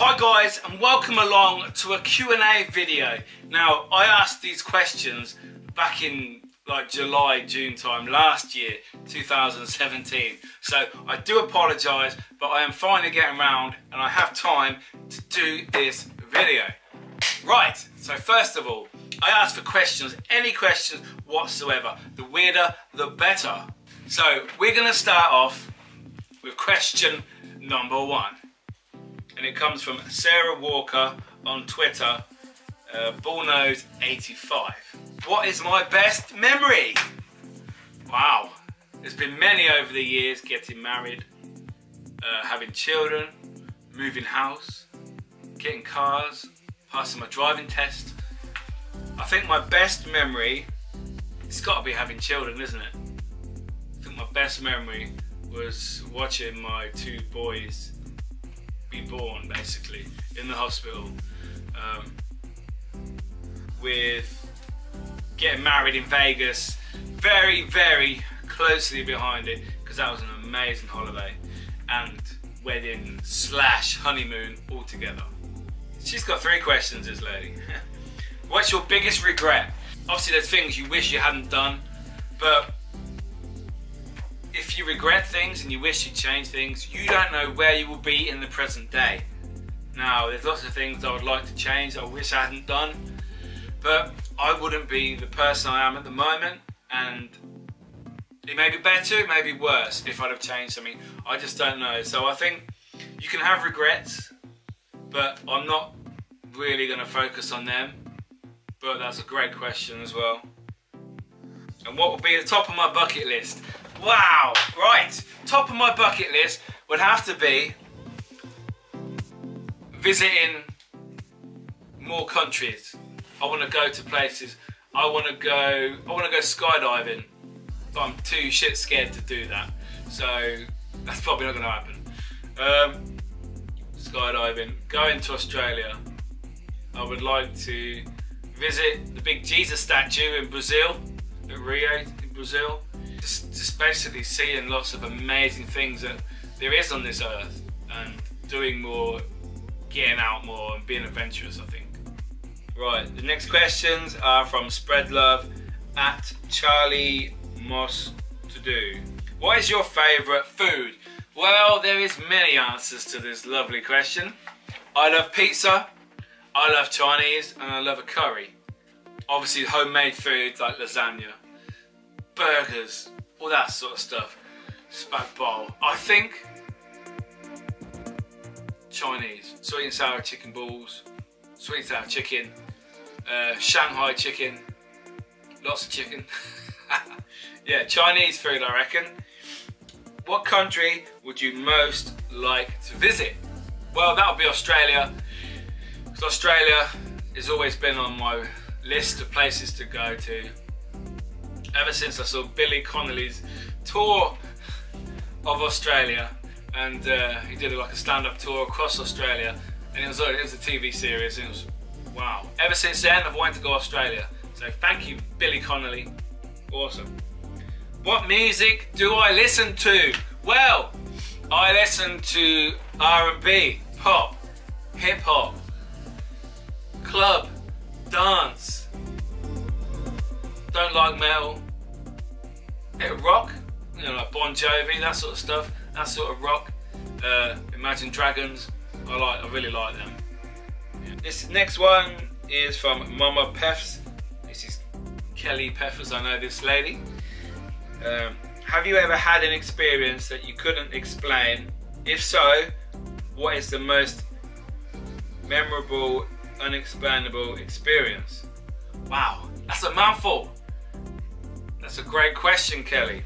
Hi guys, and welcome along to a Q&A video. Now, I asked these questions back in like July, June time last year, 2017. So I do apologise, but I am finally getting around and I have time to do this video. Right, so first of all, I asked for questions, any questions whatsoever. The weirder, the better. So we're going to start off with question number 1. And it comes from Sarah Walker on Twitter, Bullnose85. What is my best memory? Wow, there's been many over the years: getting married, having children, moving house, getting cars, passing my driving test. I think my best memory, it's got to be having children, isn't it? I think my best memory was watching my 2 boys be born, basically, in the hospital, with getting married in Vegas, very, very closely behind it, because that was an amazing holiday, and wedding / honeymoon all together. She's got 3 questions, this lady. What's your biggest regret? Obviously there's things you wish you hadn't done, but if you regret things and you wish you'd change things, you don't know where you will be in the present day. Now, there's lots of things I would like to change, I wish I hadn't done, but I wouldn't be the person I am at the moment, and it may be better, it may be worse if I'd have changed something. I just don't know. So I think you can have regrets, but I'm not really going to focus on them. But that's a great question as well. And what would be at the top of my bucket list? Wow, right, top of my bucket list would have to be visiting more countries. I want to go to places. I want to go skydiving, but I'm too shit scared to do that. So that's probably not going to happen. Skydiving, going to Australia. I would like to visit the big Jesus statue in Brazil, at Rio in Brazil. Just basically seeing lots of amazing things that there is on this earth, and doing more, getting out more and being adventurous, I think. Right, the next questions are from Spreadlove at Charlie Moss to do. What is your favourite food? Well, there is many answers to this lovely question. I love pizza, I love Chinese, and I love a curry. Obviously homemade foods like lasagna, burgers, all that sort of stuff. Spag bowl. I think Chinese, sweet and sour chicken balls, sweet and sour chicken, Shanghai chicken, lots of chicken. Yeah, Chinese food, I reckon. What country would you most like to visit? Well, that would be Australia, because Australia has always been on my list of places to go to. Ever since I saw Billy Connolly's tour of Australia, and he did like a stand-up tour across Australia, and it was a TV series, and it was wow. Ever since then, I've wanted to go to Australia. So thank you, Billy Connolly. Awesome. What music do I listen to? Well, I listen to R&B, pop, hip-hop, club, dance. Don't like metal. Bit of rock, you know, like Bon Jovi, that sort of stuff, that sort of rock. Imagine Dragons, I really like them. Yeah. This next one is from Mama Peffs. This is Kelly Peffers, I know this lady. Have you ever had an experience that you couldn't explain? If so, what is the most memorable, unexplainable experience? Wow, that's a mouthful. That's a great question, Kelly.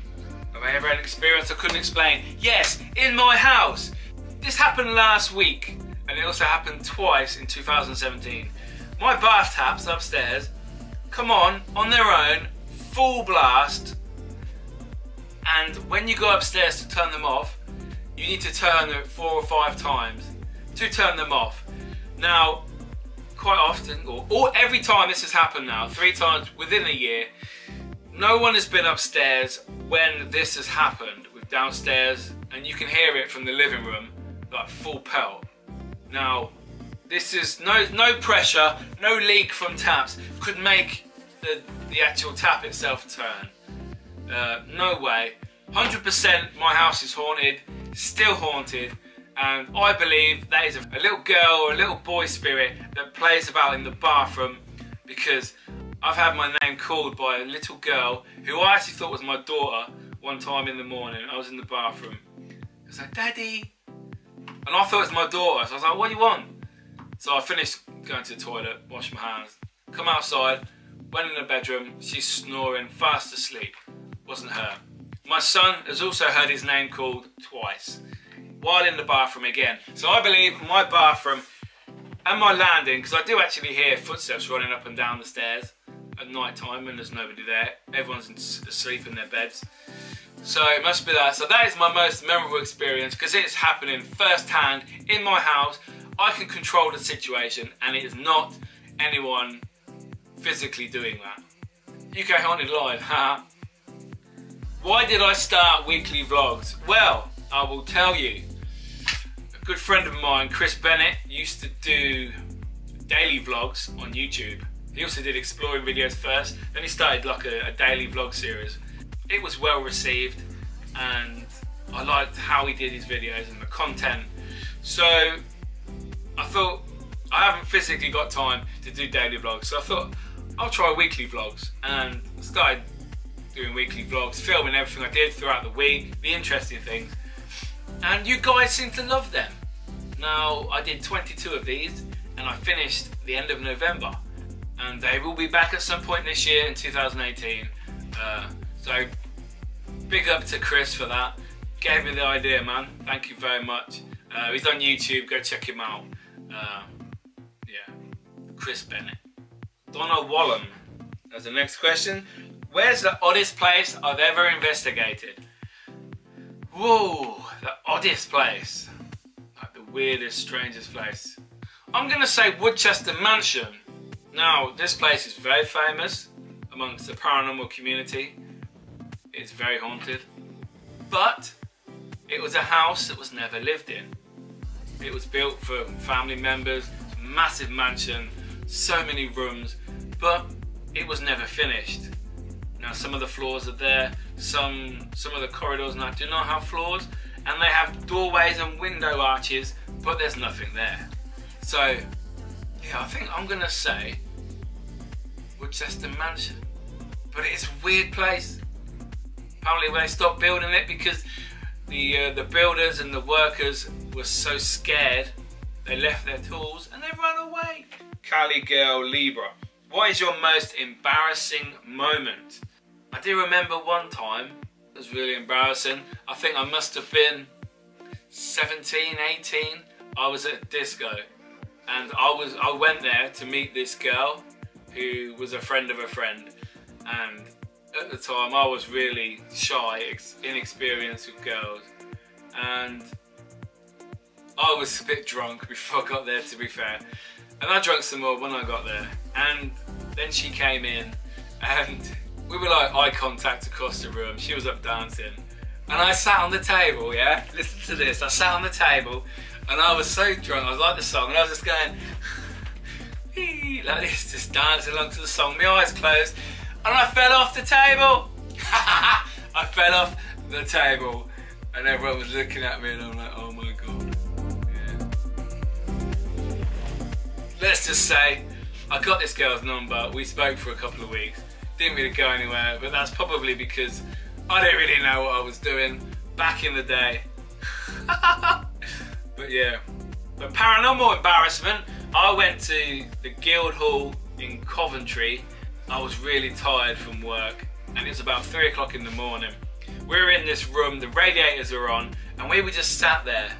Have I ever had an experience I couldn't explain? Yes, in my house. This happened last week, and it also happened twice in 2017. My bath taps upstairs come on their own, full blast, and when you go upstairs to turn them off, you need to turn it 4 or 5 times to turn them off. Now, quite often, or every time this has happened now, 3 times within a year, no one has been upstairs when this has happened with downstairs, and you can hear it from the living room, like full pelt. Now, This is no pressure, no leak from taps could make the actual tap itself turn. No way. 100% my house is haunted, still haunted, and I believe that is a little girl or a little boy spirit that plays about in the bathroom, because I've had my name called by a little girl who I actually thought was my daughter one time in the morning. I was in the bathroom. I was like, "Daddy." And I thought it was my daughter, so I was like, "What do you want?" So I finished going to the toilet, washed my hands, come outside, went in the bedroom, she's snoring, fast asleep. Wasn't her. My son has also heard his name called twice, while in the bathroom again. So I believe my bathroom and my landing, because I do actually hear footsteps running up and down the stairs at night time when there's nobody there. Everyone's asleep in their beds. So it must be that. So that is my most memorable experience, because it's happening firsthand in my house. I can control the situation, and it is not anyone physically doing that. UK Haunted Live, haha. Why did I start weekly vlogs? Well, I will tell you. A good friend of mine, Chris Bennett, used to do daily vlogs on YouTube. He also did exploring videos first, then he started like a daily vlog series. It was well received, and I liked how he did his videos and the content. So I thought, I haven't physically got time to do daily vlogs, so I thought I'll try weekly vlogs, and started doing weekly vlogs, filming everything I did throughout the week, the interesting things, and you guys seem to love them. Now, I did 22 of these, and I finished the end of November, and they will be back at some point this year in 2018. So big up to Chris for that. Gave me the idea, man. Thank you very much. He's on YouTube, go check him out. Yeah, Chris Bennett. Donna Wallen as the next question. Where's the oddest place I've ever investigated? Whoa, the oddest place. Like the weirdest, strangest place. I'm gonna say Woodchester Mansion. Now, this place is very famous amongst the paranormal community. It's very haunted. But it was a house that was never lived in. It was built for family members, massive mansion, so many rooms, but it was never finished. Now, some of the floors are there, some of the corridors now do not have floors, and they have doorways and window arches, but there's nothing there. So, yeah, I think I'm gonna say Woodchester Mansion. But it's a weird place. Apparently when they stopped building it because the builders and the workers were so scared, they left their tools and they ran away. Cali Girl Libra. What is your most embarrassing moment? I do remember one time, it was really embarrassing. I think I must have been 17, 18. I was at a disco, and I went there to meet this girl who was a friend of a friend, and at the time I was really shy, inexperienced with girls, and I was a bit drunk before I got there, to be fair, and I drank some more when I got there, and then she came in, and we were like eye contact across the room. She was up dancing, and I sat on the table, yeah? Listen to this, I sat on the table, and I was so drunk, I was like the song, and I was just going like this, just dancing along to the song, my eyes closed, and I fell off the table. I fell off the table, and everyone was looking at me, and I'm like, oh my god. Yeah. Let's just say, I got this girl's number, we spoke for a couple of weeks, didn't really go anywhere, but that's probably because I didn't really know what I was doing back in the day. But yeah, but paranormal embarrassment, I went to the Guildhall in Coventry. I was really tired from work, and it was about 3 o'clock in the morning. We were in this room, the radiators were on, and we were just sat there.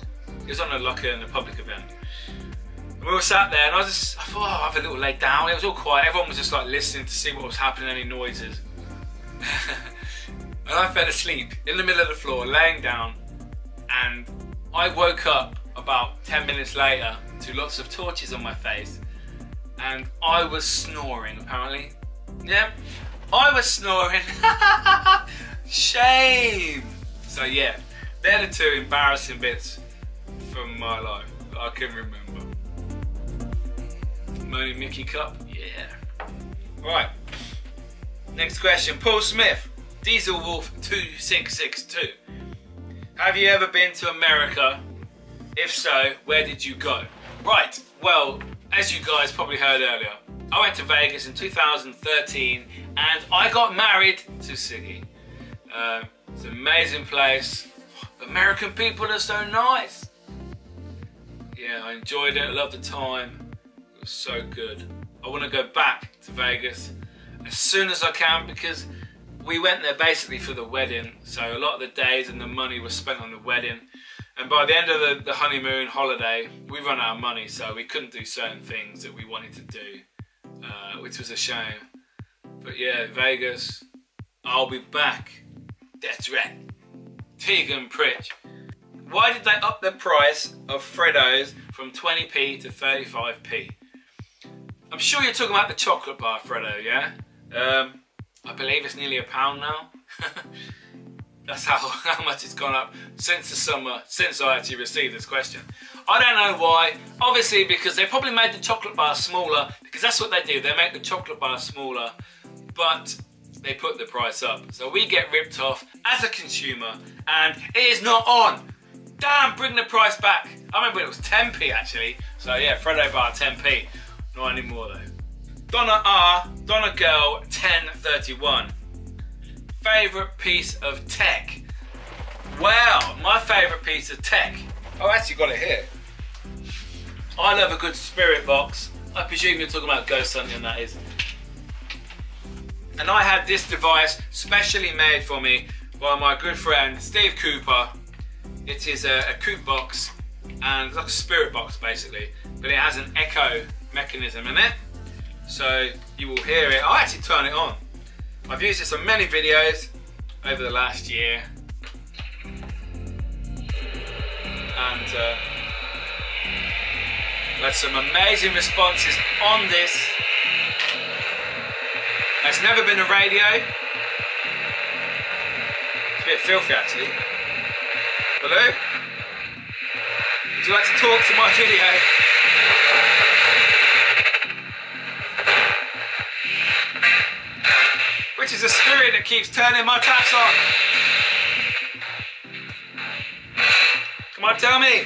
It was on a public event. And we were sat there, and I thought, oh, I'll have a little lay down. It was all quiet, everyone was just like listening to see what was happening, any noises. And I fell asleep in the middle of the floor, laying down, and I woke up about 10 minutes later to lots of torches on my face, and I was snoring apparently. Yeah, I was snoring. Shame. So yeah, they're the two embarrassing bits from my life that I can remember. Moaning Mickey Cup, yeah. Right, next question. Paul Smith, Diesel Wolf 2662. Have you ever been to America? If so, where did you go? Right, well, as you guys probably heard earlier, I went to Vegas in 2013 and I got married to Siggy. It's an amazing place. American people are so nice. Yeah, I enjoyed it, I loved the time. It was so good. I want to go back to Vegas as soon as I can because we went there basically for the wedding. So a lot of the days and the money was spent on the wedding. And by the end of the honeymoon holiday, we run out of money, so we couldn't do certain things that we wanted to do, which was a shame. But yeah, Vegas, I'll be back. That's right. Tegan Pritch. Why did they up the price of Freddos from 20p to 35p? I'm sure you're talking about the chocolate bar Freddo, yeah? I believe it's nearly £1 now. That's how much it's gone up since the summer, since I actually received this question. I don't know why. Obviously because they probably made the chocolate bar smaller, because that's what they do. They make the chocolate bar smaller, but they put the price up. So we get ripped off as a consumer, and it is not on. Damn, bring the price back. I remember when it was 10p actually. So yeah, Freddo bar 10p. Not anymore though. Donna R, Donna Girl 1031. Favourite piece of tech? Well, my favourite piece of tech. Oh, I actually got it here. I love a good spirit box. I presume you're talking about ghost hunting, that is. And I had this device specially made for me by my good friend Steve Cooper. It is a coop box, and it's like a spirit box basically, but it has an echo mechanism in it. So you will hear it. I'll actually turn it on. I've used this on many videos over the last year, and had some amazing responses on this. It's never been a radio. It's a bit filthy actually. Hello? Would you like to talk to my video? Which is a spirit that keeps turning my taps on. Come on, tell me.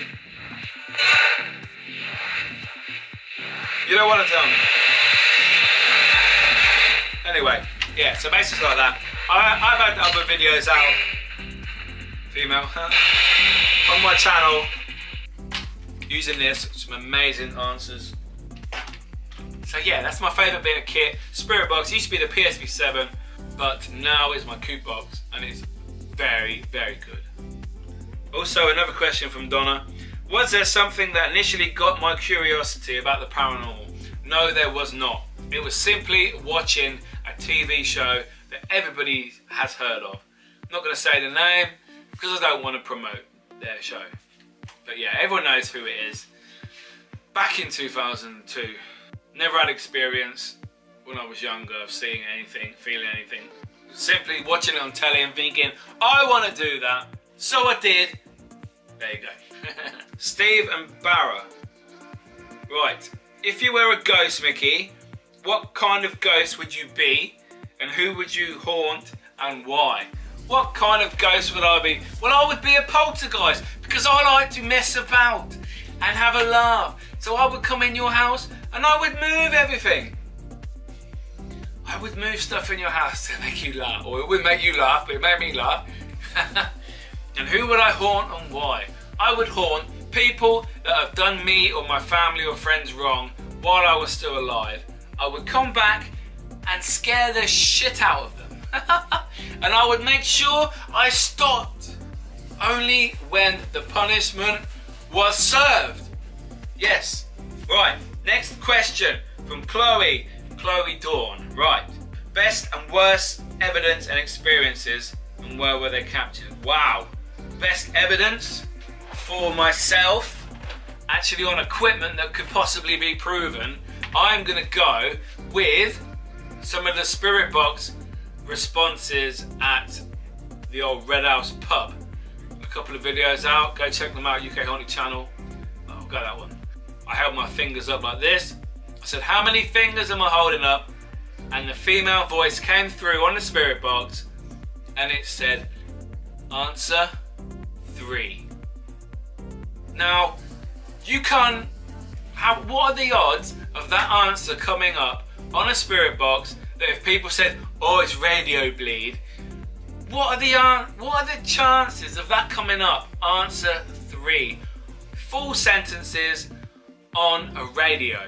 You don't want to tell me. Anyway, yeah, so basically like that. I've had other videos out, female, on my channel using this, some amazing answers. So yeah, that's my favourite bit of kit. Spirit box used to be the PSP7, but now it's my coop box, and it's very, very good. Also, another question from Donna. Was there something that initially got my curiosity about the paranormal? No, there was not. It was simply watching a TV show that everybody has heard of. I'm not going to say the name because I don't want to promote their show. But yeah, everyone knows who it is. Back in 2002. Never had experience when I was younger of seeing anything, feeling anything. Simply watching it on telly and thinking, I want to do that. So I did. There you go. Steve and Barra. Right. If you were a ghost, Mickey, what kind of ghost would you be? And who would you haunt and why? What kind of ghost would I be? Well, I would be a poltergeist because I like to mess about and have a laugh. So I would come in your house and I would move everything. I would move stuff in your house to make you laugh. Or it would make you laugh, but it made me laugh. And who would I haunt and why? I would haunt people that have done me or my family or friends wrong while I was still alive. I would come back and scare the shit out of them. And I would make sure I stopped only when the punishment was served. Yes. Right, next question from Chloe Dawn. Right, best and worst evidence and experiences, and where were they captured? Wow, best evidence for myself, actually on equipment that could possibly be proven. I'm gonna go with some of the Spirit Box responses at the old Red House pub. A couple of videos out, go check them out, UK Haunted channel. Oh, got that one. I held my fingers up like this. I I said, how many fingers am I holding up? And the female voice came through on the spirit box and it said, answer 3. Now, you can't have, what are the odds of that answer coming up on a spirit box that if people said, oh, it's radio bleed, what are the chances of that coming up? Answer 3. Full sentences on a radio.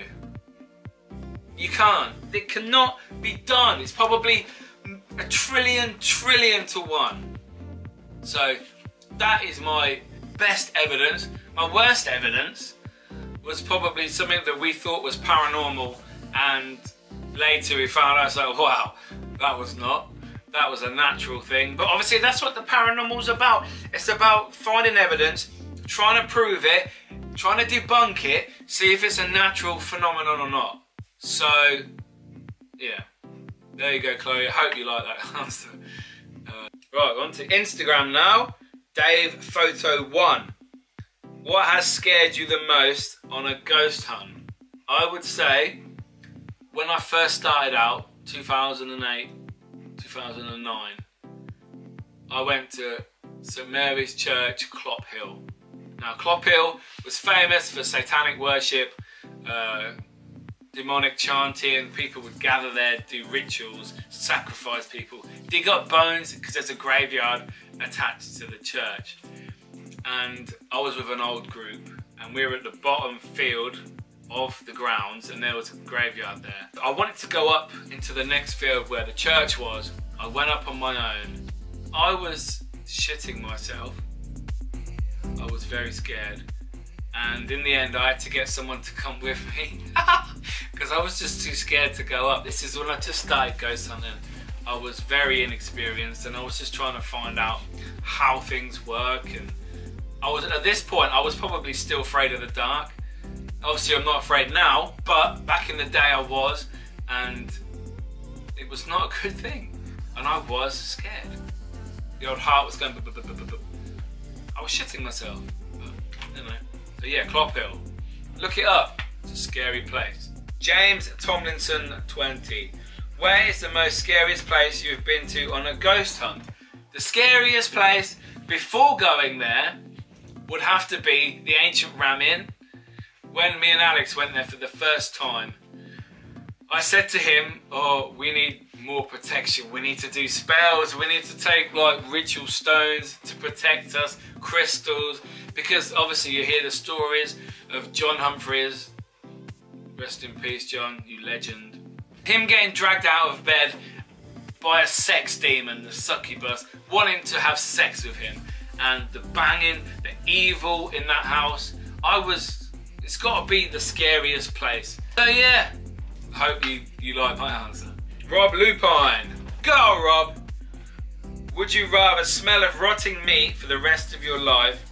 You can't. It cannot be done. It's probably a trillion to 1. So that is my best evidence. My worst evidence was probably something that we thought was paranormal, and later we found out, like, wow, that was not. That was a natural thing. But obviously that's what the paranormal's about. It's about finding evidence, trying to prove it, trying to debunk it, see if it's a natural phenomenon or not. So, yeah. There you go, Chloe. I hope you like that answer. Right, on to Instagram now. Dave Photo 1. What has scared you the most on a ghost hunt? I would say when I first started out, 2008, 2009, I went to St Mary's Church, Clop Hill. Now, Clop Hill was famous for satanic worship, demonic chanting. People would gather there, do rituals, sacrifice people, dig up bones because there's a graveyard attached to the church. And I was with an old group and we were at the bottom field of the grounds and there was a graveyard there. I wanted to go up into the next field where the church was. I went up on my own. I was shitting myself. I was very scared. And in the end I had to get someone to come with me because I was just too scared to go up. This is when I just started ghost hunting. I was very inexperienced and I was just trying to find out how things work, and I was, at this point, I was probably still afraid of the dark. Obviously, I'm not afraid now, but back in the day I was, and it was not a good thing. And I was scared. The old heart was going, I was shitting myself. But, you know. So yeah, Clop Hill. Look it up. It's a scary place. James Tomlinson 20. Where is the most scariest place you've been to on a ghost hunt? The scariest place before going there would have to be the ancient Ram Inn. When me and Alex went there for the first time, I said to him, oh, we need more protection. We need to do spells. We need to take like ritual stones to protect us, crystals, because obviously you hear the stories of John Humphreys. Rest in peace, John, you legend. Him getting dragged out of bed by a sex demon, the succubus, wanting to have sex with him. And the banging, the evil in that house. It's got to be the scariest place. So yeah, hope you like my answer. Rob Lupine. Go, Rob. Would you rather smell of rotting meat for the rest of your life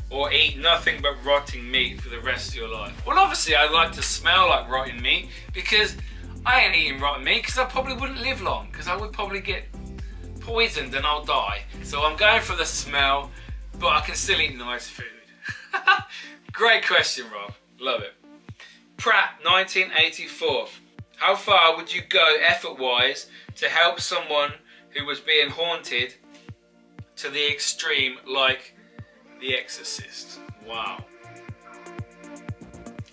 or eat nothing but rotting meat for the rest of your life? Well, obviously I'd like to smell like rotten meat because I ain't eating rotten meat because I probably wouldn't live long because I would probably get poisoned and I'll die. So I'm going for the smell, but I can still eat nice food. Great question, Rob. Love it. Pratt, 1984. How far would you go effort-wise to help someone who was being haunted to the extreme, like The Exorcist? Wow.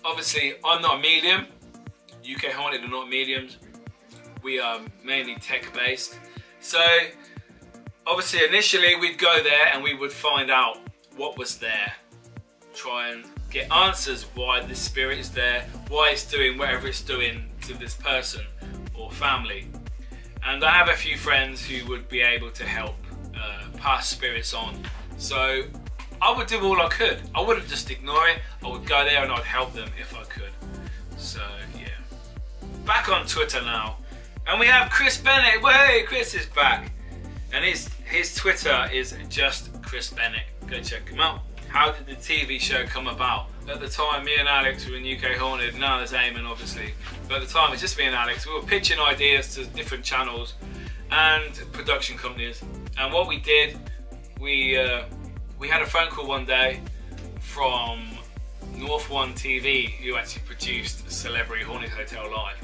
Obviously, I'm not a medium. UK Haunted are not mediums. We are mainly tech-based. So, obviously, initially we'd go there and we would find out what was there. Try and get answers why the spirit is there, why it's doing whatever it's doing to this person or family. And I have a few friends who would be able to help pass spirits on. So I would do all I could. I wouldn't just ignore it. I would go there and I'd help them if I could. So yeah. Back on Twitter now. And we have Chris Bennett. Hey, Chris is back. And his Twitter is just Chris Bennett. Go check him out. How did the TV show come about? At the time, me and Alex were in UK Haunted. Now there's Eamon, obviously. But at the time, it's just me and Alex. We were pitching ideas to different channels and production companies. And what we did, we had a phone call one day from North One TV, who actually produced Celebrity Haunted Hotel Live.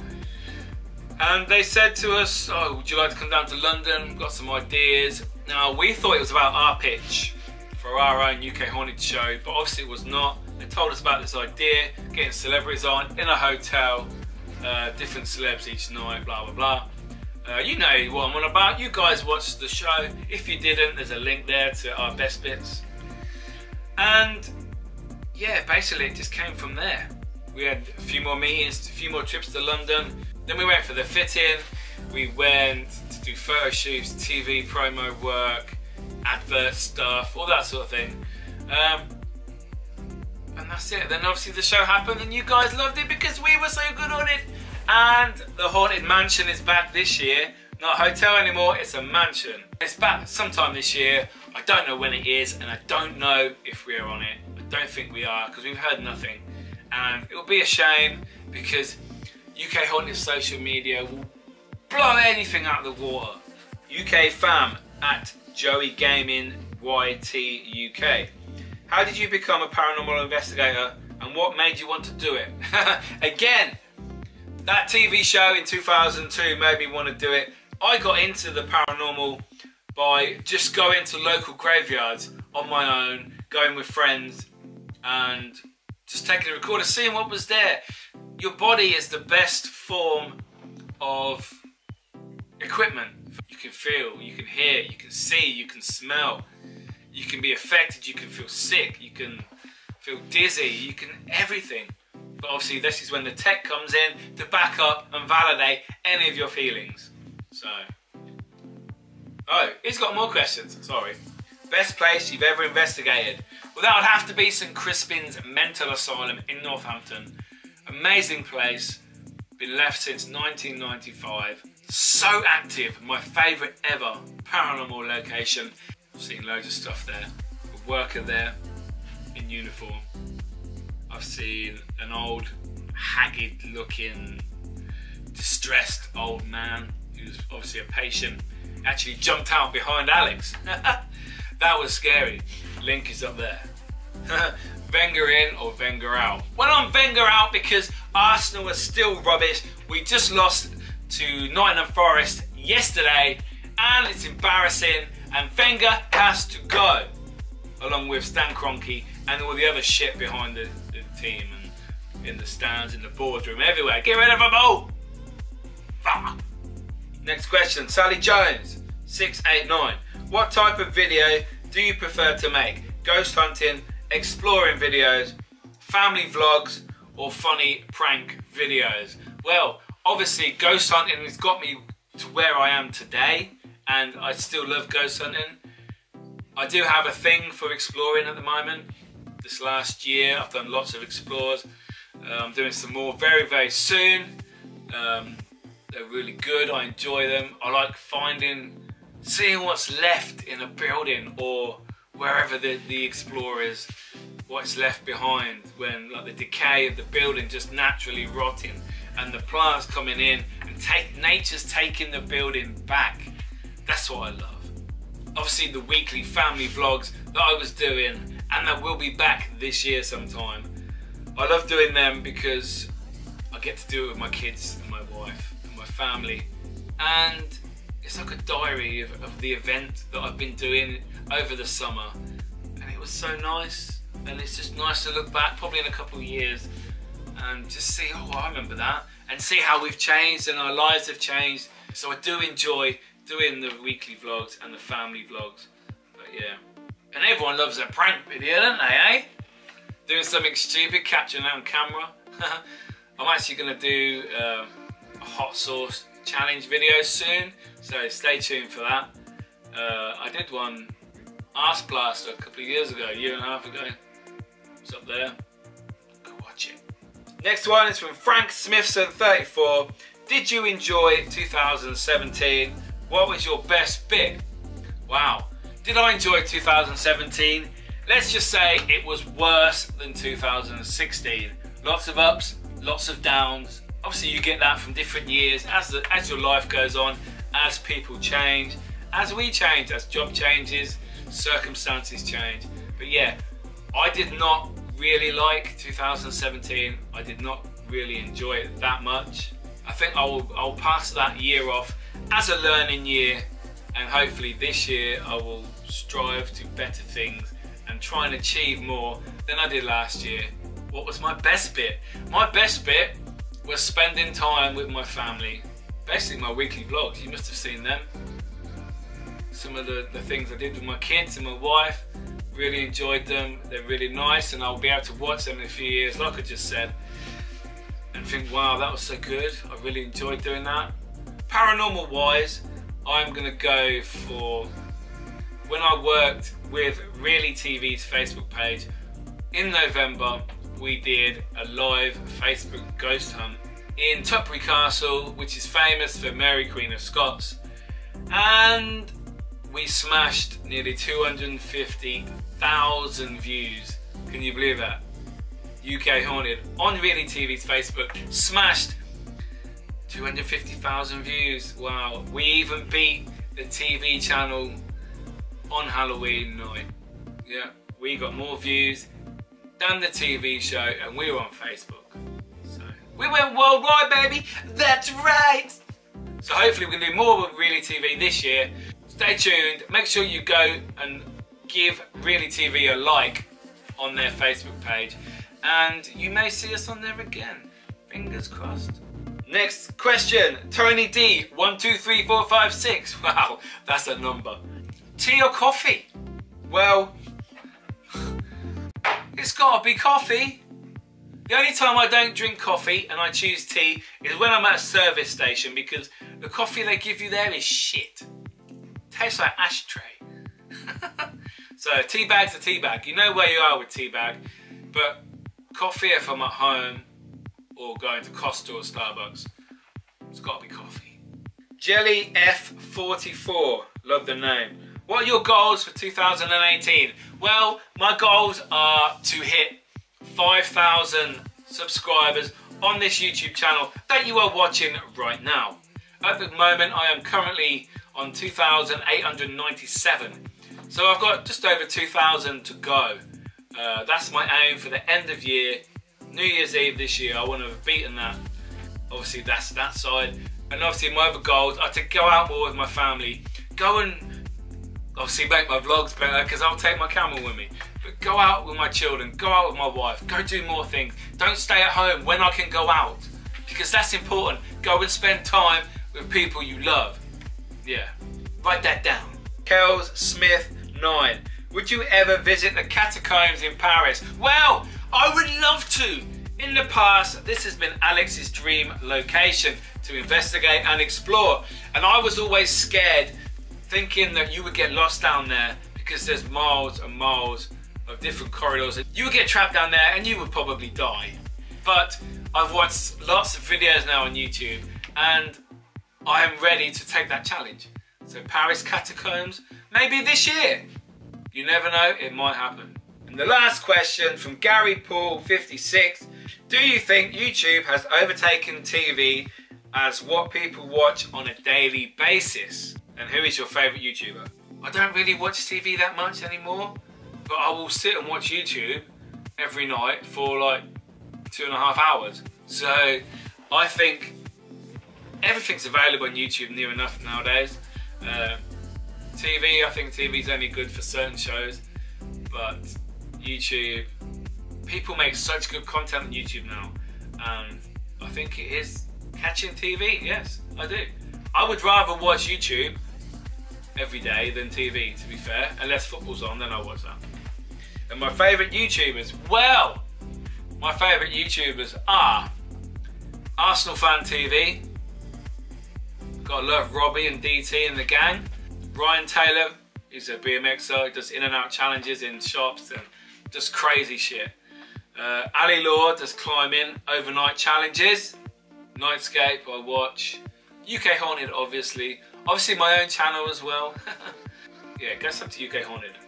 And they said to us, oh, would you like to come down to London? We've got some ideas. Now, we thought it was about our pitch for our own UK Haunted show, but obviously it was not. They told us about this idea, getting celebrities on in a hotel, different celebs each night, blah, blah, blah. You know what I'm on about. You guys watched the show. If you didn't, there's a link there to our best bits. And yeah, basically it just came from there. We had a few more meetings, a few more trips to London. Then we went for the fit-in. We went to do photo shoots, TV promo work, advert stuff, all that sort of thing. And that's it. Then obviously the show happened and you guys loved it because we were so good on it. And the Haunted Mansion is back this year. Not a hotel anymore, it's a mansion. It's back sometime this year. I don't know when it is and I don't know if we're on it. I don't think we are because we've heard nothing. And it will be a shame because UK Haunted social media will blow anything out of the water. UK fam at Joey Gaming YT UK. How did you become a paranormal investigator and what made you want to do it? Again, that TV show in 2002 made me want to do it. I got into the paranormal by just going to local graveyards on my own, going with friends and just taking a recorder, seeing what was there. Your body is the best form of equipment. You can feel, you can hear, you can see, you can smell. You can be affected, you can feel sick, you can feel dizzy, you can everything. But obviously this is when the tech comes in to back up and validate any of your feelings. So, oh, he's got more questions, sorry. Best place you've ever investigated? Well, that would have to be St Crispin's Mental Asylum in Northampton. Amazing place, been left since 1995. So active, my favourite ever paranormal location. I've seen loads of stuff there. A worker there in uniform. I've seen an old, haggard looking, distressed old man who's obviously a patient. Actually jumped out behind Alex. That was scary. Link is up there. Wenger in or Wenger out? Well, I'm Wenger out because Arsenal are still rubbish. We just lost to Nottingham Forest yesterday and it's embarrassing. And Wenger has to go, along with Stan Kroenke and all the other shit behind the team and in the stands, in the boardroom, everywhere. Get rid of them all! Fuck. Next question, Sally Jones, 689. What type of video do you prefer to make? Ghost hunting, exploring videos, family vlogs, or funny prank videos? Well, obviously ghost hunting has got me to where I am today. And I still love ghost hunting. I do have a thing for exploring at the moment. This last year I've done lots of explores. I'm doing some more very, very soon. They're really good, I enjoy them. I like seeing what's left in a building or wherever the explorer is, what's left behind when like the decay of the building just naturally rotting and the plants coming in and nature's taking the building back. That's what I love. Obviously the weekly family vlogs that I was doing and that will be back this year sometime. I love doing them because I get to do it with my kids and my wife and my family. And it's like a diary of the event that I've been doing over the summer. And it was so nice. And it's just nice to look back probably in a couple of years and just see, oh, I remember that. And see how we've changed and our lives have changed. So I do enjoy doing the weekly vlogs and the family vlogs, but yeah. And everyone loves a prank video, don't they, eh? Doing something stupid, capturing that on camera. I'm actually going to do a hot sauce challenge video soon, so stay tuned for that. I did one Arse Blaster a couple of years ago, a year and a half ago. It's up there. Go watch it. Next one is from Frank Smithson 34. Did you enjoy 2017? What was your best bit? Wow. Did I enjoy 2017? Let's just say it was worse than 2016. Lots of ups, lots of downs. Obviously you get that from different years as your life goes on, as people change, as we change, as job changes, circumstances change. But yeah, I did not really like 2017. I did not really enjoy it that much. I think I'll pass that year off as a learning year, and hopefully this year I will strive to better things and try and achieve more than I did last year. What was my best bit? My best bit was spending time with my family. Basically my weekly vlogs, you must have seen them. Some of the things I did with my kids and my wife, really enjoyed them. They're really nice, and I'll be able to watch them in a few years, like I just said, and think, wow, that was so good. I really enjoyed doing that. Paranormal wise, I'm gonna go for when I worked with Really TV's Facebook page. In November, we did a live Facebook ghost hunt in Tutbury Castle, which is famous for Mary Queen of Scots, and we smashed nearly 250,000 views. Can you believe that? UK Haunted on Really TV's Facebook smashed 250,000 views. Wow. We even beat the TV channel on Halloween night. Yeah, we got more views than the TV show, and we were on Facebook. So we went worldwide, baby. That's right. So hopefully we can do more with Really TV this year. Stay tuned. Make sure you go and give Really TV a like on their Facebook page, and you may see us on there again. Fingers crossed. Next question, Tony D, 123456. Wow, that's a number. Tea or coffee? Well, it's gotta be coffee. The only time I don't drink coffee and I choose tea is when I'm at a service station, because the coffee they give you there is shit. Tastes like ashtray. So tea bag's a tea bag. You know where you are with tea bag. But coffee, if I'm at home or going to Costa or Starbucks, it's got to be coffee. Jelly F44, love the name. What are your goals for 2018? Well, my goals are to hit 5,000 subscribers on this YouTube channel that you are watching right now. At the moment, I am currently on 2,897. So I've got just over 2,000 to go. That's my aim for the end of year. New Year's Eve this year, I want to have beaten that. Obviously that's that side. And obviously my other goals are to go out more with my family. Go and obviously make my vlogs better, because I'll take my camera with me. But go out with my children, go out with my wife, go do more things. Don't stay at home when I can go out, because that's important. Go and spend time with people you love. Yeah, write that down. Kells Smith 9. Would you ever visit the catacombs in Paris? Well, I would love to. In the past, this has been Alex's dream location to investigate and explore. And I was always scared, thinking that you would get lost down there, because there's miles and miles of different corridors. You would get trapped down there and you would probably die. But I've watched lots of videos now on YouTube, and I am ready to take that challenge. So Paris catacombs, maybe this year. You never know, it might happen. And the last question from Gary Paul 56. Do you think YouTube has overtaken TV as what people watch on a daily basis? And who is your favourite YouTuber? I don't really watch TV that much anymore, but I will sit and watch YouTube every night for like 2.5 hours. So I think everything's available on YouTube near enough nowadays. TV, I think TV's only good for certain shows, but YouTube, people make such good content on YouTube now, and I think it is catching TV. Yes, I do. I would rather watch YouTube every day than TV, to be fair. Unless football's on, then I'll watch that. And my favourite YouTubers, well, my favourite YouTubers are Arsenal Fan TV. Gotta love Robbie and DT and the gang. Ryan Taylor is a BMXer, he does in and out challenges in shops and just crazy shit. Ali Law does climbing, overnight challenges. Nightscape I watch. UK Haunted obviously. Obviously my own channel as well. Yeah, go sub to UK Haunted.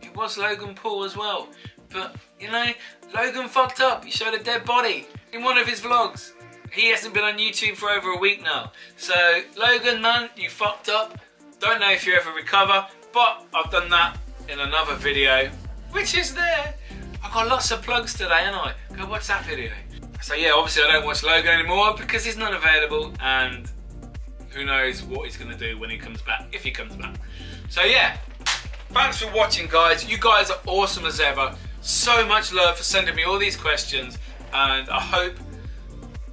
It was Logan Paul as well. But, you know, Logan fucked up. He showed a dead body in one of his vlogs. He hasn't been on YouTube for over a week now. So, Logan, man, you fucked up. Don't know if you ever recover, but I've done that in another video, which is there. I've got lots of plugs today, haven't I? Go watch that video. So yeah, obviously I don't watch Logan anymore because he's not available, and who knows what he's going to do when he comes back, if he comes back. So yeah, thanks for watching, guys. You guys are awesome as ever. So much love for sending me all these questions, and I hope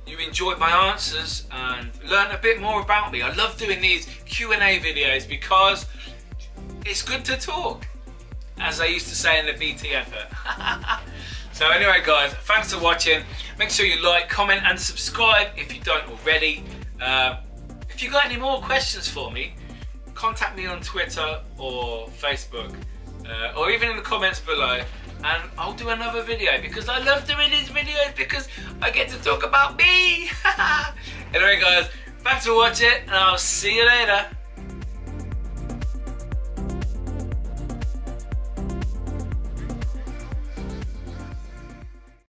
you enjoyed my answers and learned a bit more about me. I love doing these Q&A videos because it's good to talk, as I used to say in the BT advert. So anyway, guys, thanks for watching. Make sure you like, comment and subscribe if you don't already. If you got any more questions for me, contact me on Twitter or Facebook, or even in the comments below, and I'll do another video because I love doing these videos because I get to talk about me. Anyway, guys, thanks for watching, and I'll see you later.